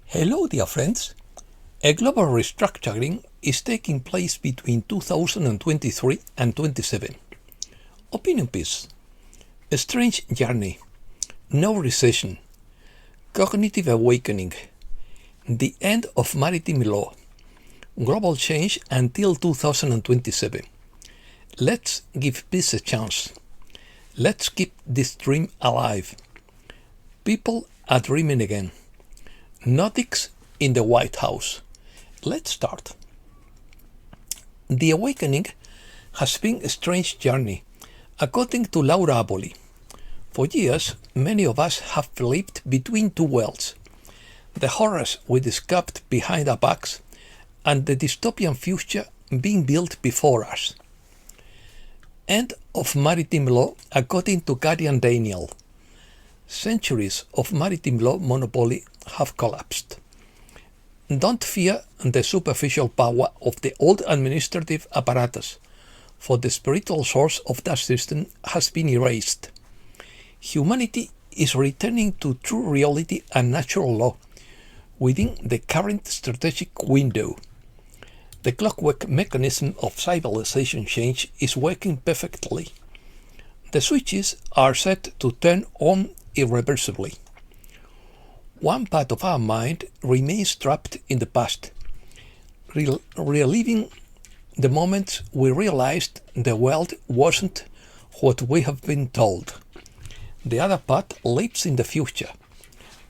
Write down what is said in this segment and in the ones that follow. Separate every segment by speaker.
Speaker 1: Hello, dear friends. A global restructuring is taking place between 2023 and 27. Opinion piece. A strange journey. No recession. Cognitive awakening. The end of maritime law. Global change until 2027. Let's give peace a chance. Let's keep this dream alive. People are dreaming again. Nordics in the White House. Let's start. The awakening has been a strange journey, according to Laura Aboli. For years, many of us have lived between two worlds. The horrors we discovered behind our backs and the dystopian future being built before us. End of maritime law, according to Guardian Daniel. Centuries of maritime law monopoly have collapsed. Don't fear the superficial power of the old administrative apparatus, for the spiritual source of that system has been erased. Humanity is returning to true reality and natural law within the current strategic window. The clockwork mechanism of civilization change is working perfectly. The switches are set to turn on irreversibly. One part of our mind remains trapped in the past, reliving the moments we realized the world wasn't what we have been told. The other part lives in the future,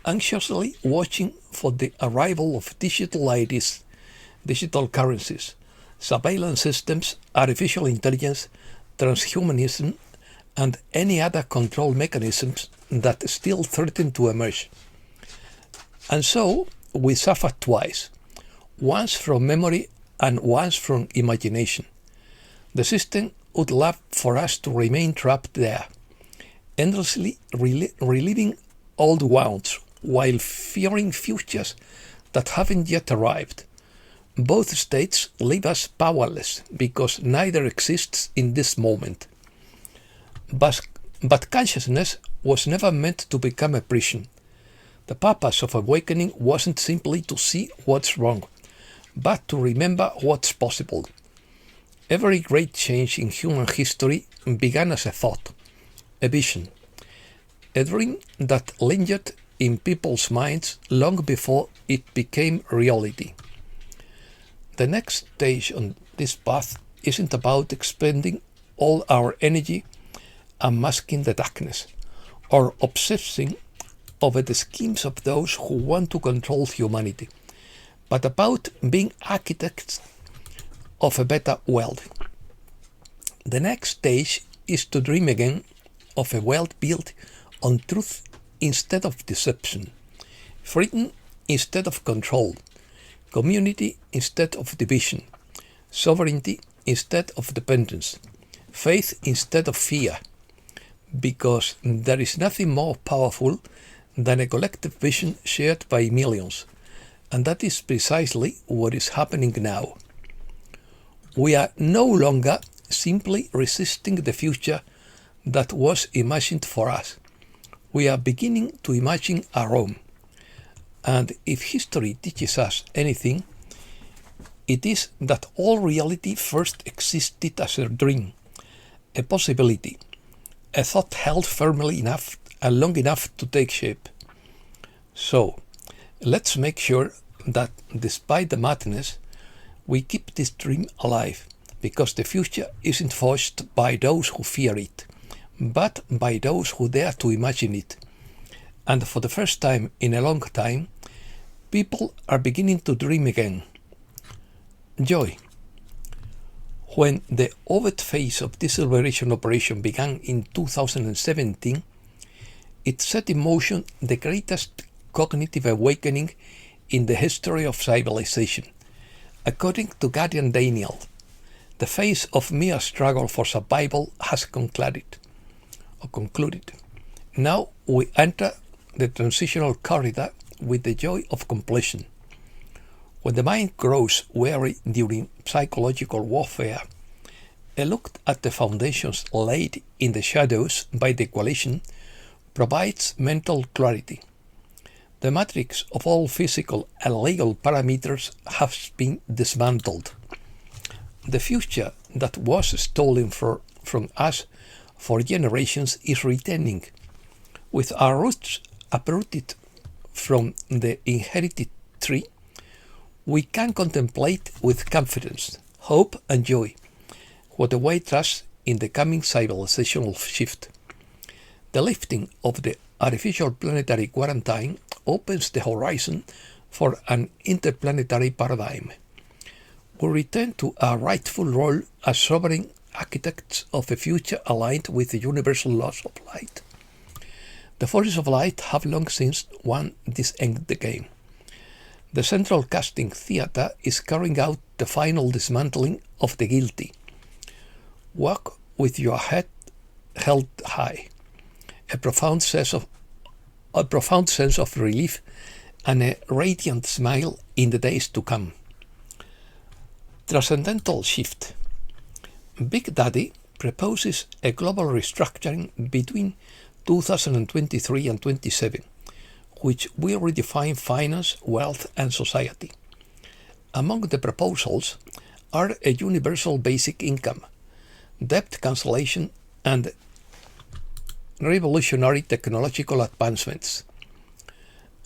Speaker 1: anxiously watching for the arrival of digital IDs, digital currencies, surveillance systems, artificial intelligence, transhumanism, and any other control mechanisms that still threaten to emerge. And so we suffer twice, once from memory and once from imagination. The system would love for us to remain trapped there, endlessly reliving old wounds while fearing futures that haven't yet arrived. Both states leave us powerless because neither exists in this moment. But consciousness was never meant to become a prison. The purpose of awakening wasn't simply to see what's wrong, but to remember what's possible. Every great change in human history began as a thought, a vision, a dream that lingered in people's minds long before it became reality. The next stage on this path isn't about expending all our energy and masking the darkness, or obsessing over the schemes of those who want to control humanity, but about being architects of a better world. The next stage is to dream again of a world built on truth instead of deception, freedom instead of control, community instead of division, sovereignty instead of dependence, faith instead of fear, because there is nothing more powerful than a collective vision shared by millions, and that is precisely what is happening now. We are no longer simply resisting the future that was imagined for us. We are beginning to imagine our own. And if history teaches us anything, it is that all reality first existed as a dream, a possibility, a thought held firmly enough and long enough to take shape. So, let's make sure that despite the madness, we keep this dream alive, because the future isn't forged by those who fear it, but by those who dare to imagine it. And for the first time in a long time, people are beginning to dream again. Joy. When the overt phase of this liberation operation began in 2017, it set in motion the greatest cognitive awakening in the history of civilization. According to Guardian Daniel, the phase of mere struggle for survival has concluded. Now we enter the transitional corridor with the joy of completion. When the mind grows weary during psychological warfare, a look at the foundations laid in the shadows by the coalition provides mental clarity. The matrix of all physical and legal parameters has been dismantled. The future that was stolen from us for generations is returning, with our roots uprooted from the inherited tree. We can contemplate with confidence, hope and joy what awaits us in the coming civilizational shift. The lifting of the artificial planetary quarantine opens the horizon for an interplanetary paradigm. We return to our rightful role as sovereign architects of a future aligned with the universal laws of light. The forces of light have long since won this endgame. The central casting theatre is carrying out the final dismantling of the guilty. Walk with your head held high, a profound sense of relief and a radiant smile in the days to come. Transcendental shift. Big Daddy proposes a global restructuring between 2023 and 27, which will redefine finance, wealth, and society. Among the proposals are a universal basic income, debt cancellation, and revolutionary technological advancements.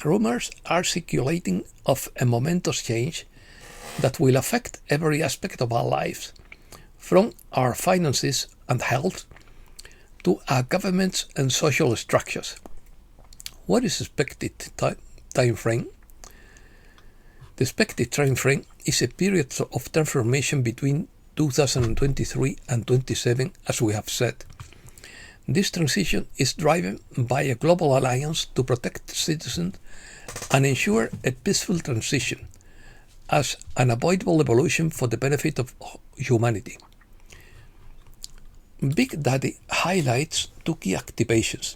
Speaker 1: Rumors are circulating of a momentous change that will affect every aspect of our lives, from our finances and health to our governments and social structures. What is the expected time frame? The expected time frame is a period of transformation between 2023 and 27, as we have said. This transition is driven by a global alliance to protect citizens and ensure a peaceful transition as an unavoidable evolution for the benefit of humanity. Big Daddy highlights two key activations: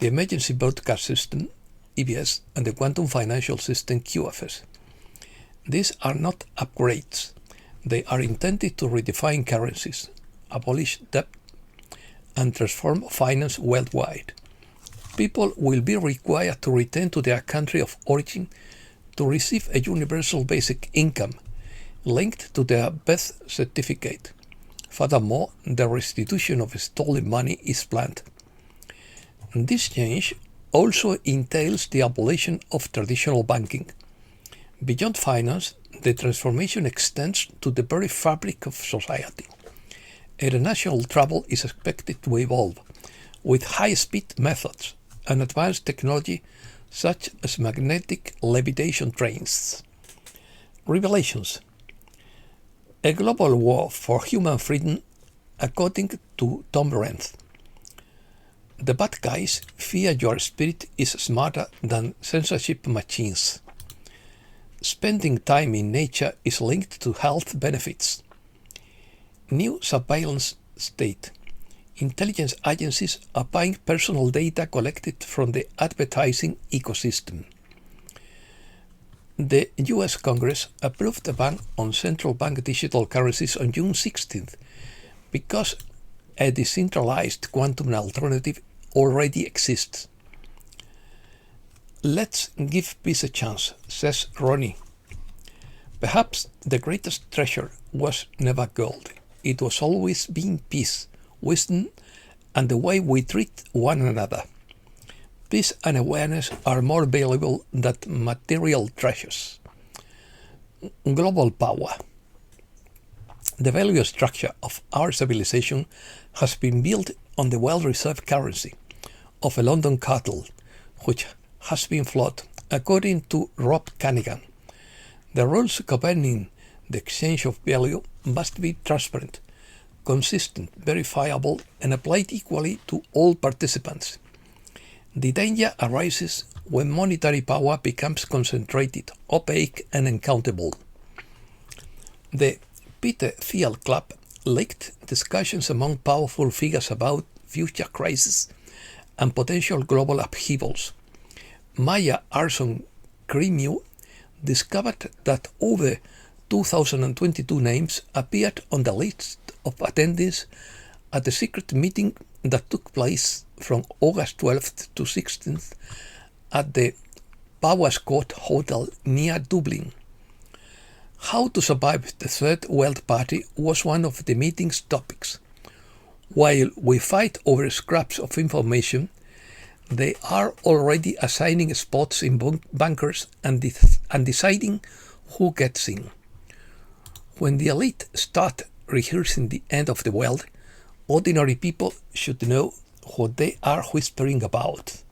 Speaker 1: the Emergency Broadcast System, EBS, and the Quantum Financial System, QFS. These are not upgrades. They are intended to redefine currencies, abolish debt, and transform finance worldwide. People will be required to return to their country of origin to receive a universal basic income linked to their birth certificate. Furthermore, the restitution of stolen money is planned. This change also entails the abolition of traditional banking. Beyond finance, the transformation extends to the very fabric of society. International travel is expected to evolve, with high-speed methods and advanced technology such as magnetic levitation trains. Revelations. A global war for human freedom, according to Tom Renz. The bad guys fear your spirit is smarter than censorship machines. Spending time in nature is linked to health benefits. New surveillance state. Intelligence agencies are buying personal data collected from the advertising ecosystem. The US Congress approved a ban on central bank digital currencies on June 16th because a decentralized quantum alternative already exists. Let's give peace a chance, says Ronnie. Perhaps the greatest treasure was never gold. It was always been peace, wisdom, and the way we treat one another. Peace and awareness are more valuable than material treasures. Global power. The value structure of our civilization has been built on the well-reserved currency of a London cattle, which has been flawed, according to Rob Canigan. The rules governing the exchange of value must be transparent, consistent, verifiable, and applied equally to all participants. The danger arises when monetary power becomes concentrated, opaque, and uncountable. The Peter Thiel Club leaked discussions among powerful figures about future crises and potential global upheavals. Maya Arson Cremieux discovered that over 2022 names appeared on the list of attendees at the secret meeting that took place from August 12th to 16th at the Bawas Court Hotel near Dublin. How to survive the Third World Party was one of the meeting's topics. While we fight over scraps of information, they are already assigning spots in bunkers and deciding who gets in. When the elite start rehearsing the end of the world, ordinary people should know what they are whispering about.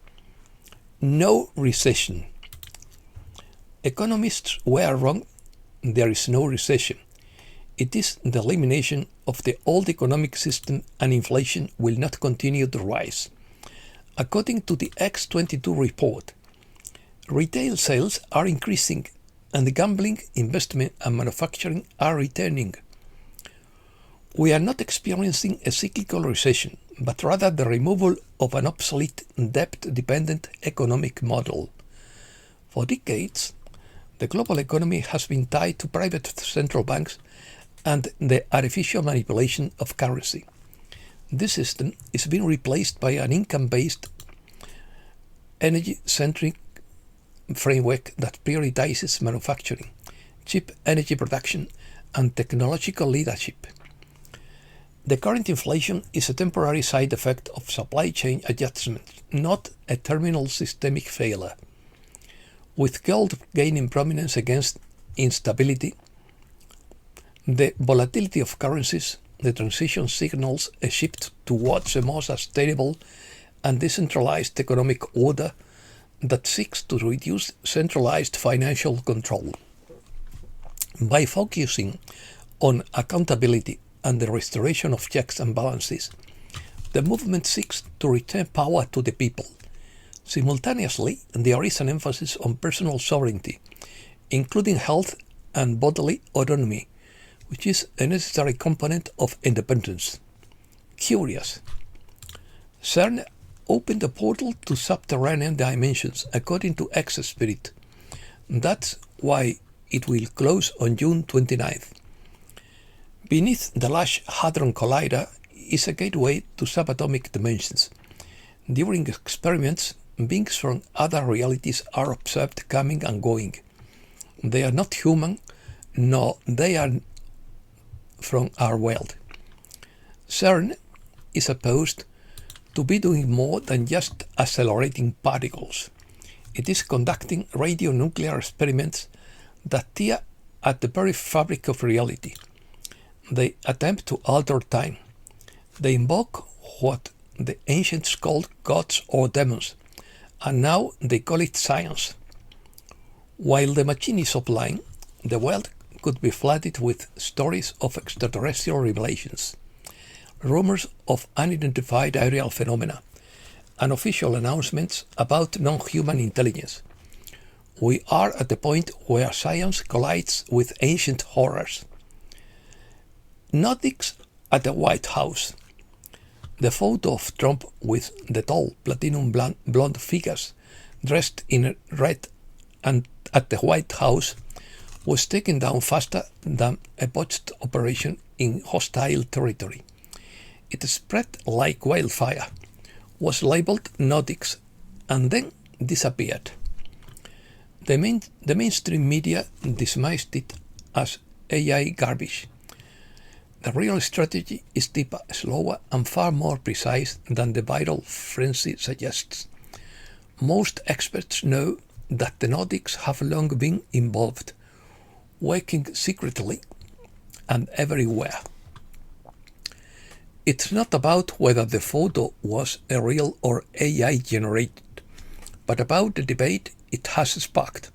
Speaker 1: No recession. Economists were wrong. There is no recession. It is the elimination of the old economic system, and inflation will not continue to rise. According to the X22 report, retail sales are increasing and gambling, investment and manufacturing are returning. We are not experiencing a cyclical recession, but rather the removal of an obsolete, debt-dependent economic model. For decades, the global economy has been tied to private central banks and the artificial manipulation of currency. This system is being replaced by an income-based, energy-centric framework that prioritizes manufacturing, cheap energy production, and technological leadership. The current inflation is a temporary side effect of supply chain adjustment, not a terminal systemic failure. With gold gaining prominence against instability, the volatility of currencies, the transition signals a shift towards a more sustainable and decentralized economic order that seeks to reduce centralized financial control. By focusing on accountability and the restoration of checks and balances, the movement seeks to return power to the people. Simultaneously, there is an emphasis on personal sovereignty, including health and bodily autonomy, which is a necessary component of independence. Curious. CERN opened a portal to subterranean dimensions, according to X-Spirit. That's why it will close on June 29th. Beneath the Large Hadron Collider is a gateway to subatomic dimensions. During experiments, beings from other realities are observed coming and going. They are not human, nor they are from our world. CERN is supposed to be doing more than just accelerating particles. It is conducting radionuclear experiments that tear at the very fabric of reality. They attempt to alter time. They invoke what the ancients called gods or demons, and now they call it science. While the machine is offline, the world could be flooded with stories of extraterrestrial revelations, rumors of unidentified aerial phenomena, and official announcements about non-human intelligence. We are at the point where science collides with ancient horrors. Nordics at the White House. The photo of Trump with the tall platinum blonde figures dressed in red and at the White House was taken down faster than a botched operation in hostile territory. It spread like wildfire, was labeled Nordics, and then disappeared. The mainstream media dismissed it as AI garbage. The real strategy is deeper, slower, and far more precise than the viral frenzy suggests. Most experts know that the Nordics have long been involved, working secretly and everywhere. It's not about whether the photo was a real or AI generated, but about the debate it has sparked.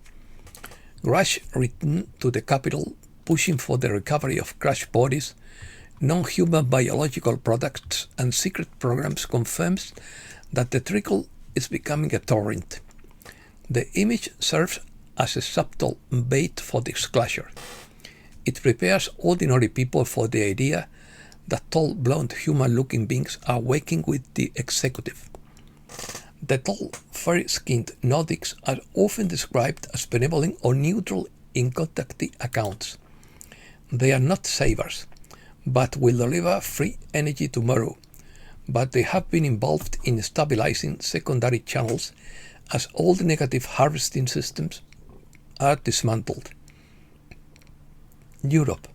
Speaker 1: Rush returned to the capital, pushing for the recovery of crashed bodies, non-human biological products, and secret programs confirms that the trickle is becoming a torrent. The image serves as a subtle bait for disclosure. It prepares ordinary people for the idea that tall, blonde, human-looking beings are working with the executive. The tall, fair-skinned Nordics are often described as benevolent or neutral in contacting accounts. They are not savers, but will deliver free energy tomorrow, but they have been involved in stabilizing secondary channels as all the negative harvesting systems are dismantled. Europe.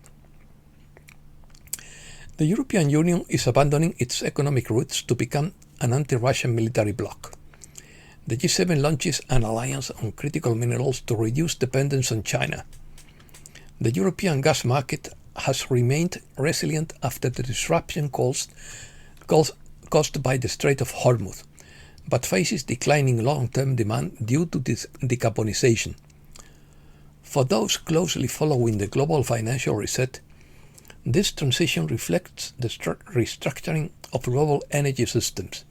Speaker 1: The European Union is abandoning its economic roots to become an anti-Russian military bloc. The G7 launches an alliance on critical minerals to reduce dependence on China. The European gas market has remained resilient after the disruption caused by the Strait of Hormuz, but faces declining long-term demand due to decarbonization. For those closely following the global financial reset, this transition reflects the restructuring of global energy systems.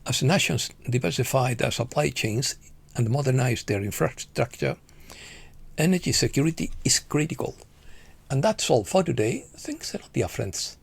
Speaker 1: As nations diversify their supply chains and modernize their infrastructure, energy security is critical. And that's all for today. Thanks a lot, dear friends.